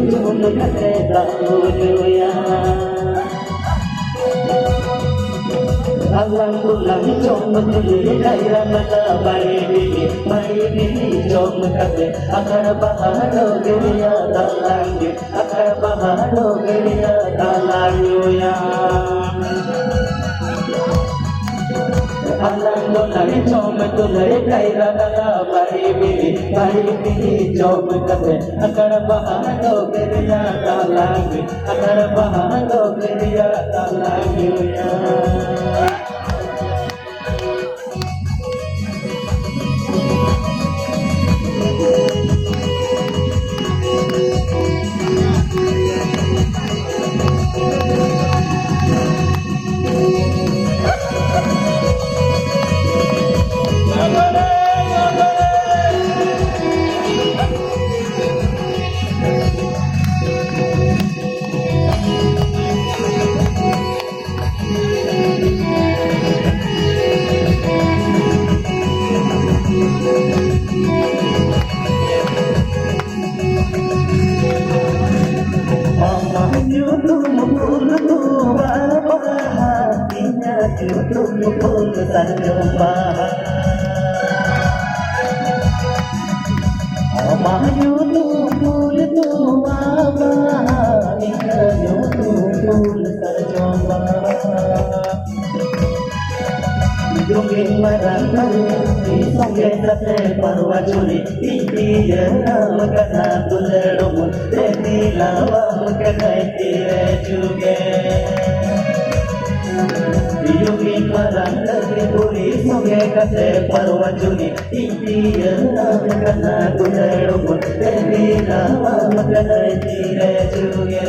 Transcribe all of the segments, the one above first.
Yung nagkakita ulo yan Alam ko lang chong magtuloy kaya matabay Maibili chong magkate Akabahalo gaya talang Akabahalo gaya talang yan Alam ko lang chong magtuloy kaya maibili chong magkate Akabahalo gaya talang Akabahalo gaya talang yan Tumpul sanjung Amayu tumpul tuaba Inayu tumpul sanjung Jungin marangkau Isong gesate parwajuli Iya makana tulerumun Deni lawa makana itire juga Yungin marangkau Puri songe kate parwajuli Iya makana tulerumun Deni lawa makana itire juga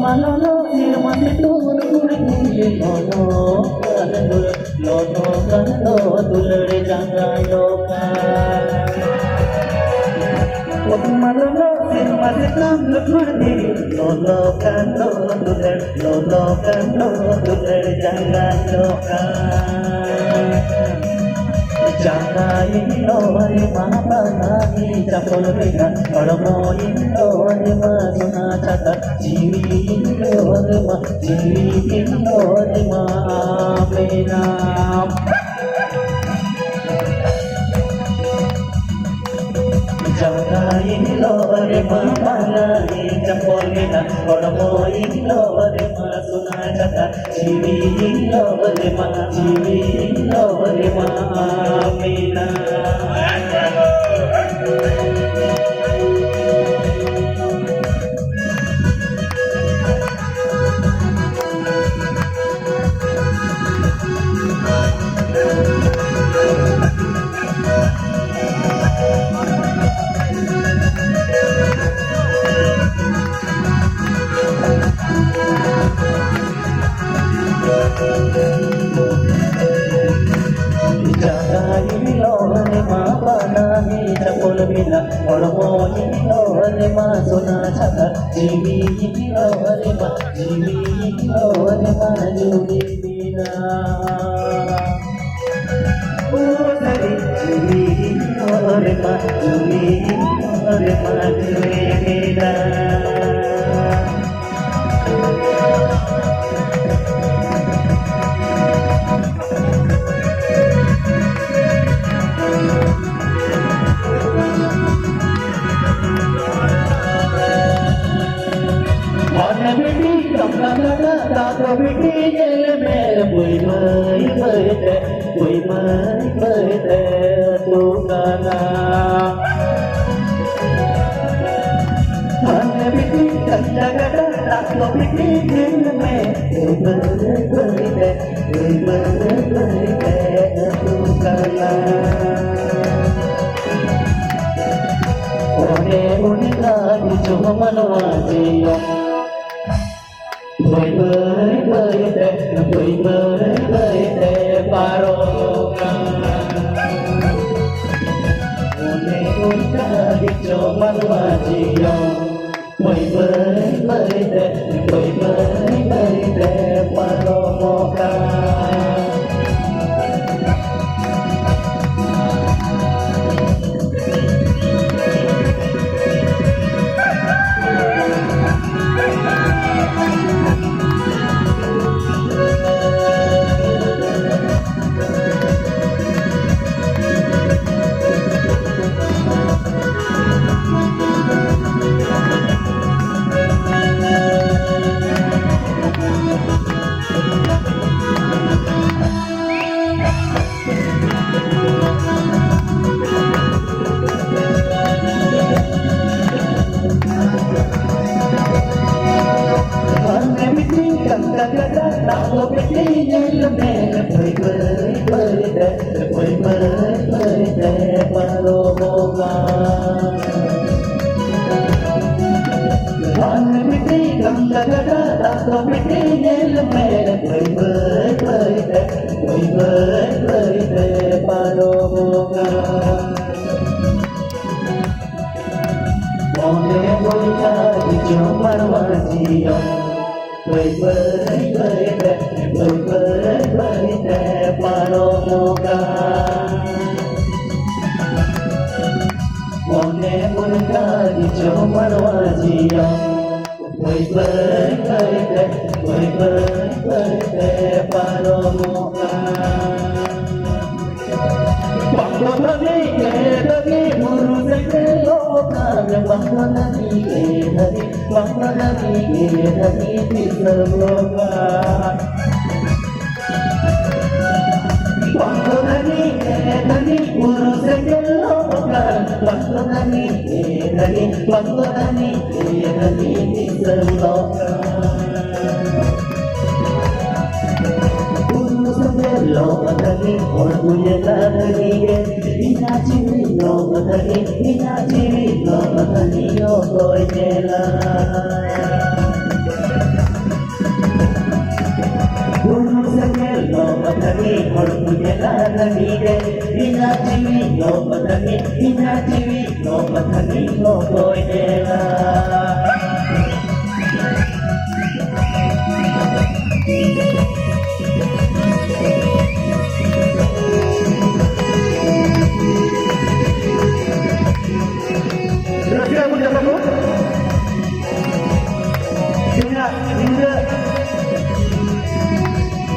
Manolo, firman itu nuri lono kano tulare jangan loka. Manolo, firman itu nuri lono kano tulare jangan loka. Jangan ino hari mama nani capol bina orang ino hari masuna catat jiwi ino hari bina Jangan ino hari mama nani capol bina orang ino hari masuna catat jiwi ino hari Amina Orang ino hari masuna catat jiwi ino hari maju bina jiwi ino hari maju bina Tato biti jel mere bui mai te tu kana Hane biti kanda kata tak lo bikin me berite tu kala one lagi cuma manwajiyo berite paroka one lagi cuma manwajiyo berite paroka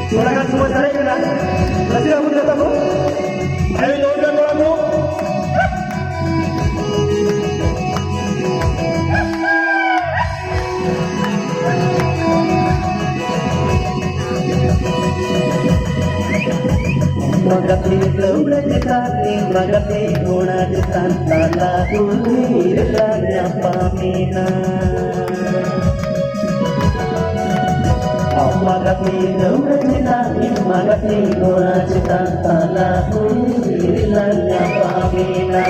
Silakan semua cari kenal. Masih kamu tidak tahu? Ayo lompat kamu. Magati laura jitani, magati guna jitan, tala kulir lanya pamina. Magati laura jitani, magati guna jitan, tala kulir lanya pamina.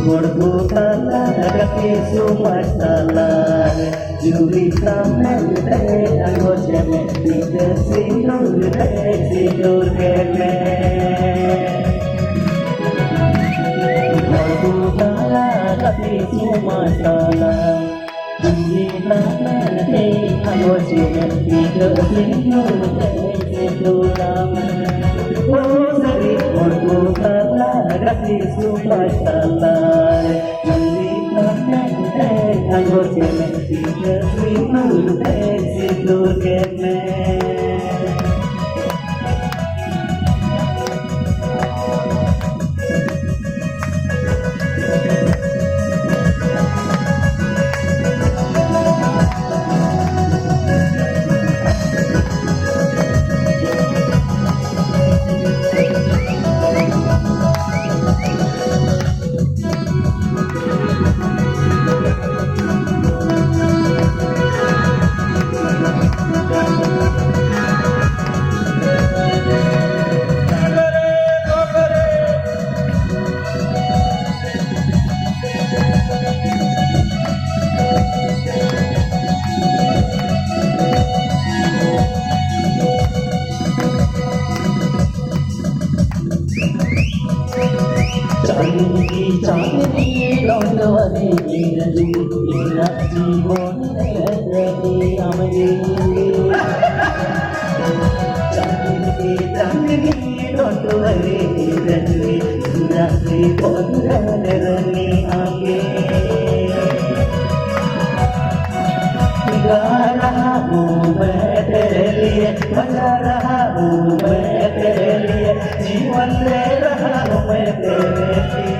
Gurgutala agati sumatala Juri samete agoseme Nika sinur keme Gurgutala agati sumatala Juri samete agoseme Nika sinur keme Gurgutala agati sumatala Agoseme, because we move exit, look at me. চাঁদনি চাঁদনি লটওয়ারে ইন্দ্রজি ইন্দ্রা জীবন রে আমাকে চাঁদনি চাঁদনি লটওয়ারে ইন্দ্রজি ইন্দ্রা জীবন রে आगे गा रहा हूँ मैं तेरे लिए बजा रहा हूँ मैं तेरे लिए जीवन ले रहा हूँ मैं तेरे लिए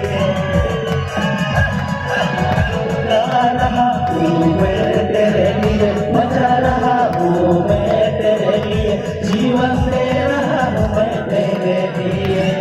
गा रहा हूँ मैं तेरे लिए बजा रहा हूँ मैं तेरे लिए जीवन ले रहा हूँ मैं तेरे लिए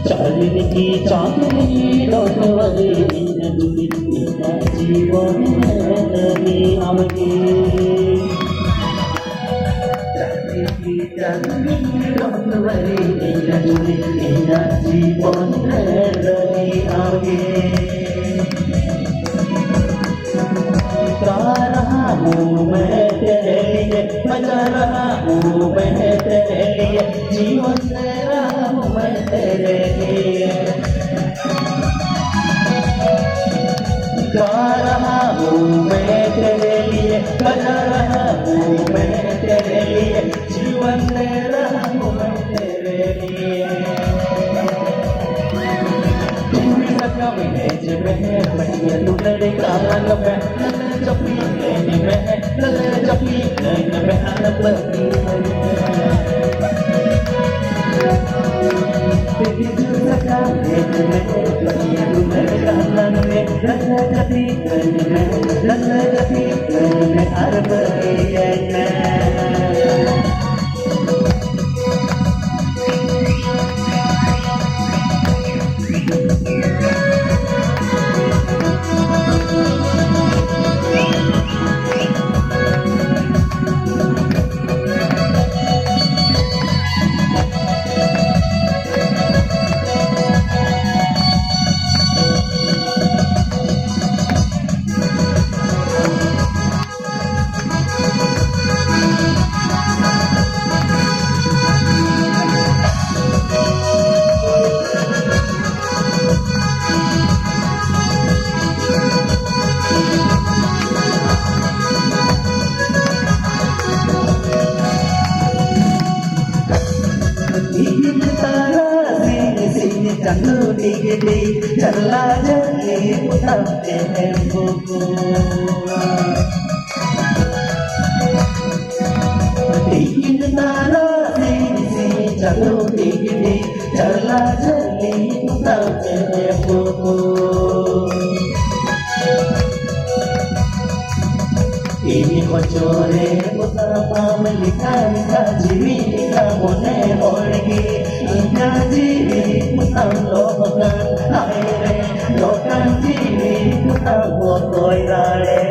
चांदनी चांदनी लौटवारे इंद्रजी इंद्रा जीवन रे आमगे चांदनी चांदनी लौटवारे इंद्रजी इंद्रा जीवन रे आमगे गा रहा हूँ मैं तेरे लिए बजा रहा हूँ मैं तेरे लिए जीवन ले रहा हूँ मैं तेरे लिए गा रहा हूँ मैं तेरे लिए बजा रहा हूँ मैं तेरे लिए जीवन ले रहा हूँ मैं तेरे लिए बढ़िया तू लड़का रंग में जपी में जपी में आनंद बढ़िया तू लड़का रंग में जपी में आनंद Jangan digigit, janganlah jadi putar tempo. Jatuh tinggi Jalan jeli tak menyebut Ini kocore utama melikani kajiri kamone olgi Injiri utang lokan aire lokan jiri utang botoi rale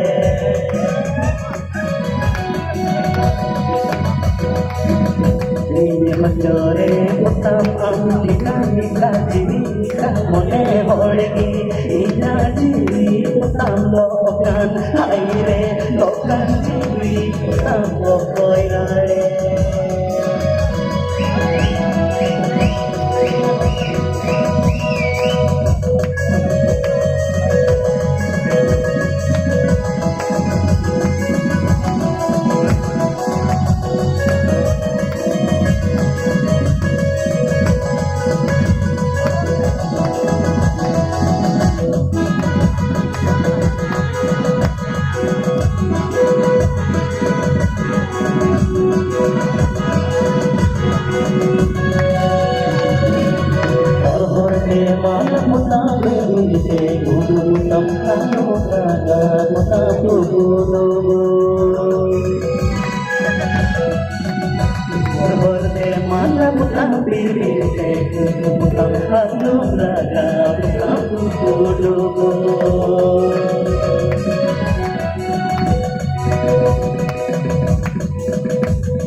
Ini kocore utama melikani kajiri kamone olgi Injiri utang lokan aire lokan jiri utang botoi rale Malam mutam berite kudu mutam kanu kaga mutam kudu Berberde malam mutam berite kudu mutam kanu kaga mutam kudu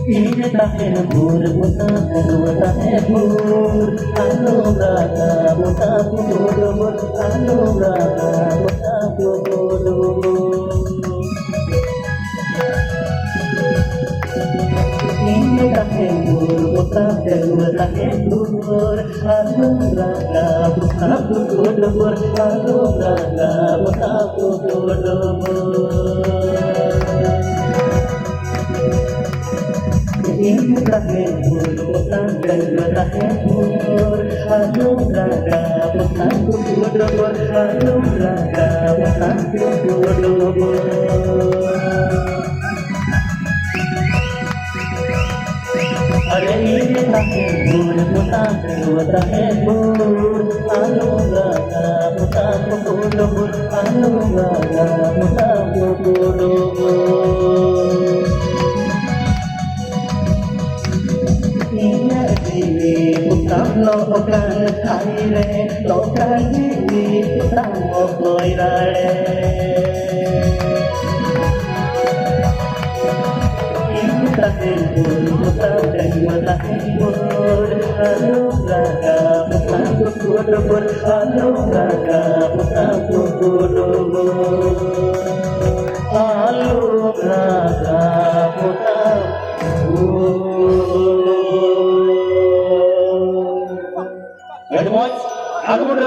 Ini tahe bur mutam kedua tahe bur anu braga mutam kudu bur anu braga mutam kudu Ini tahe bur mutam kedua tahe bur anu braga mutam kudu bur anu braga mutam kudu Ini tahe bur kedua tahe bur anu braga mutam kudu bur anu braga mutam kudu Ada ini tahe bur mutam kedua tahe bur anu braga mutam kudu bur anu braga mutam kudu Mutam lokan aire lokan jiri mutam botoi rale Ini tahe bur mutam kedua tahe bur anu braga mutam kudu bur anu braga mutam